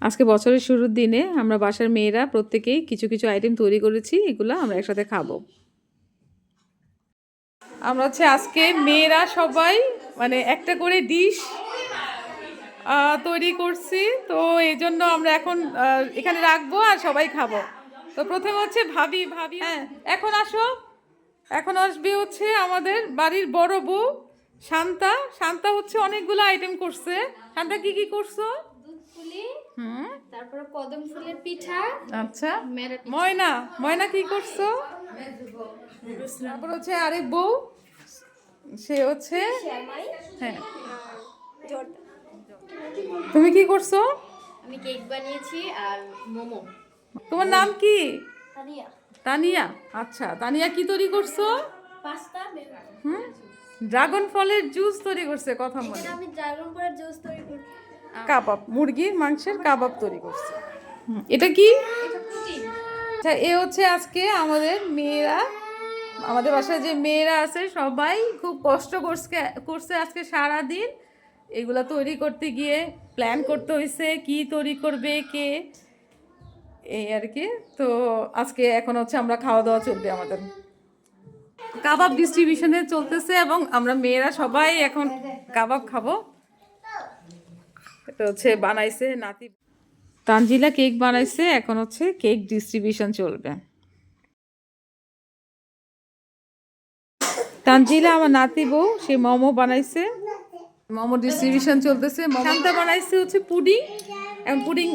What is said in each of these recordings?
আজকে বছরের শুরুর দিনে আমরা বাসার মেয়েরা প্রত্যেকেই কিছু কিছু আইটেম তৈরি করেছি, এগুলো আমরা একসাথে খাবো। আমরা হচ্ছে আজকে মেয়েরা সবাই মানে একটা করে ডিশ তৈরি করছি, তো এই জন্য আমরা এখন এখানে রাখবো আর সবাই খাবো। তো প্রথমে হচ্ছে ভাবি হ্যাঁ এখন আসো, এখন আসবে হচ্ছে আমাদের বাড়ির বড় বউ শান্তা হচ্ছে অনেকগুলো আইটেম করছে। শান্তা কি কি করছো? তারপরে কদম ফুলের পিঠা। আচ্ছা, ময়না কি করছো? তারপর হচ্ছে আরেক বউ, সে হচ্ছে হ্যাঁ। তুমি কি করছো? আমি কেক বানিয়েছি আর মোমো। তোমার নাম কি? তানিয়া। তানিয়া, আচ্ছা তানিয়া কি তৈরি করছো? পাস্তা। ড্রাগন ফলের জুস তৈরি করছে, কথা বলে। আমি ড্রাগন ফলের জুস তৈরি করছি। কাবাব, মুরগির মাংসের কাবাব তৈরি করছে। এটা কি? আচ্ছা, এ হচ্ছে আজকে আমাদের মেয়েরা, আমাদের বাসায় যে মেয়েরা আছে সবাই খুব কষ্ট করছে আজকে সারা দিন। এগুলা তৈরি করতে গিয়ে প্ল্যান করতে হয়েছে কি তৈরি করবে কে, এই আর কি। তো আজকে এখন হচ্ছে আমরা খাওয়া দাওয়া চলবে, আমাদের কাবাব ডিস্ট্রিবিউশনে চলতেছে এবং আমরা মেয়েরা সবাই এখন কাবাব খাবো। এটা হচ্ছে বানাইছে নাতি তানজিলা, কেক বানাইছে, এখন হচ্ছে কেক ডিস্ট্রিবিউশন চলবে। তানজিলা আমার নাতি বউ, সে মোমো বানাইছে, মোমো ডিস্ট্রিবিউশন চলতেছে। শান্তা বানাইছে হচ্ছে পুডিং, এখন পুডিং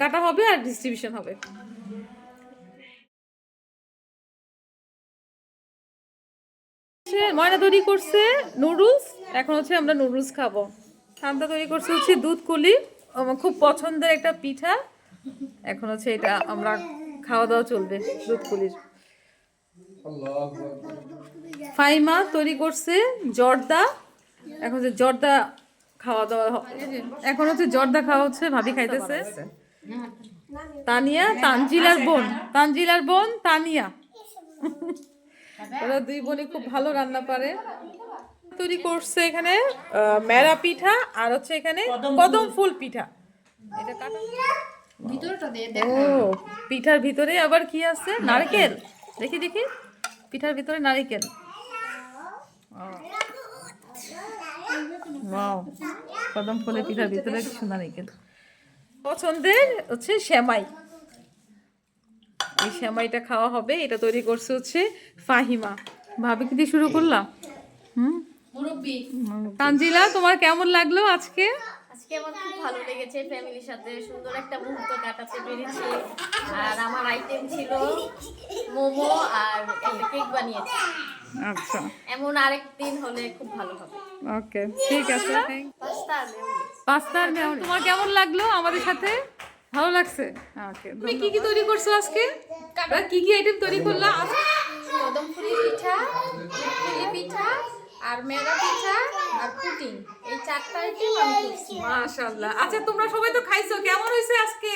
কাটা হবে আর ডিস্ট্রিবিউশন হবে। ময়না তৈরি করছে নুডলস, এখন হচ্ছে আমরা নুডলস খাবো। শান্তা তৈরি করছে হচ্ছে দুধ কুলি, আমার খুব পছন্দের একটা পিঠা, এখন হচ্ছে এটা আমরা খাওয়া দাওয়া চলবে দুধ কুলির। ফাইমা তৈরি করছে জর্দা, এখন হচ্ছে জর্দা খাওয়া দাওয়া, এখন হচ্ছে জর্দা খাওয়া হচ্ছে, ভাবি খাইতেছে। তানিয়া তানজিলার বোন তানিয়া, ওরা দুই বোনই খুব ভালো রান্না পারে। তৈরি করছে এখানে মেরা পিঠা আর হচ্ছে এখানে কদম ফুল পিঠা। এটা কাটা ভিতরটা দিয়ে দেখো। ও, পিঠার ভিতরে আবার কি আছে? নারকেল। দেখি পিঠার ভিতরে নারকেল। ওয়াও, কদম ফুলের পিঠার ভিতরে কিছু নারকেল। পছন্দের হচ্ছে সেমাই, এই সেমাইটা খাওয়া হবে। এটা তৈরি করছে হচ্ছে ফাহিমা। ভাবি কি দিয়ে শুরু করলাম? মুরব্বি। তানজিলা, তোমার কেমন লাগলো আজকে? আজকে আমার খুব ভালো লেগেছে, ফ্যামিলির সাথে সুন্দর একটা মুহূর্ত কাটাতে পেরেছি। আর আমার আইটেম ছিল মোমো আর একটা কেক বানিয়েছি। আচ্ছা, এমন আরেক দিন হলে খুব ভালো হবে। ওকে, ঠিক আছে। পাস্তা। তোমার কেমন লাগলো আমাদের সাথে? ভালো লাগছে? ওকে, তুমি কি কি তৈরি করছো আজকে? কি কি আইটেম তৈরি করলা? কদম ফুলের পিঠা, পুলি পিঠা আর মেরা পিঠা আর পুডিং, এই চারটা আইটেম আমি করছি। মাশাআল্লাহ। আচ্ছা, তোমরা সবাই তো খাইছো, কেমন হয়েছে আজকে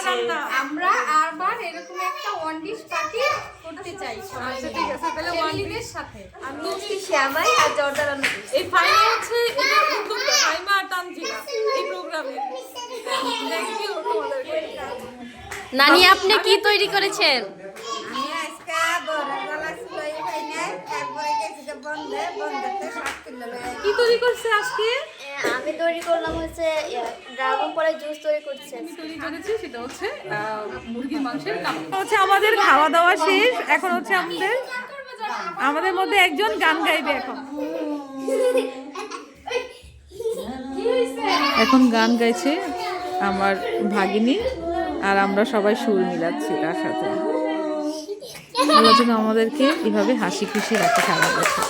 রান্না? আমরা আরবার এরকম একটা ওয়ান ডিশ পার্টি করতে চাই সবাই। আচ্ছা, ঠিক আছে, তাহলে ফ্যামিলিদের সাথে। আমি হচ্ছে শ্যামাই আর জর্দা রান্না করছি। এই ফাইমা হচ্ছে এটা উদ্যোক্তা, ফাইমা আর তানজিলা এই প্রোগ্রামে। থ্যাংক ইউ তোমাদেরকে। নানি, আপনি কি তৈরি করেছেন? আমি আজকে বড় গলা সিলাই খাই নাই, তারপরে গেছি যে বন্ধতে 7 কিলো লয়ে। কি তৈরি করছে আজকে? আমি তৈরি করলাম হচ্ছে ড্রাগন ফলের জুস তৈরি করছি। আমি তৈরি করেছি সেটা হচ্ছে মুরগির মাংসের কাবাব। হচ্ছে আমাদের খাওয়া দাওয়া শেষ, এখন হচ্ছে আমাদের মধ্যে একজন গান গাইবে। এখন গান গাইছে আমার ভাগিনী, আর আমরা সবাই সুর মিলাচ্ছি তার সাথে। আল্লাহ যেন আমাদেরকে এভাবে হাসি খুশি রাখে সারা বছর।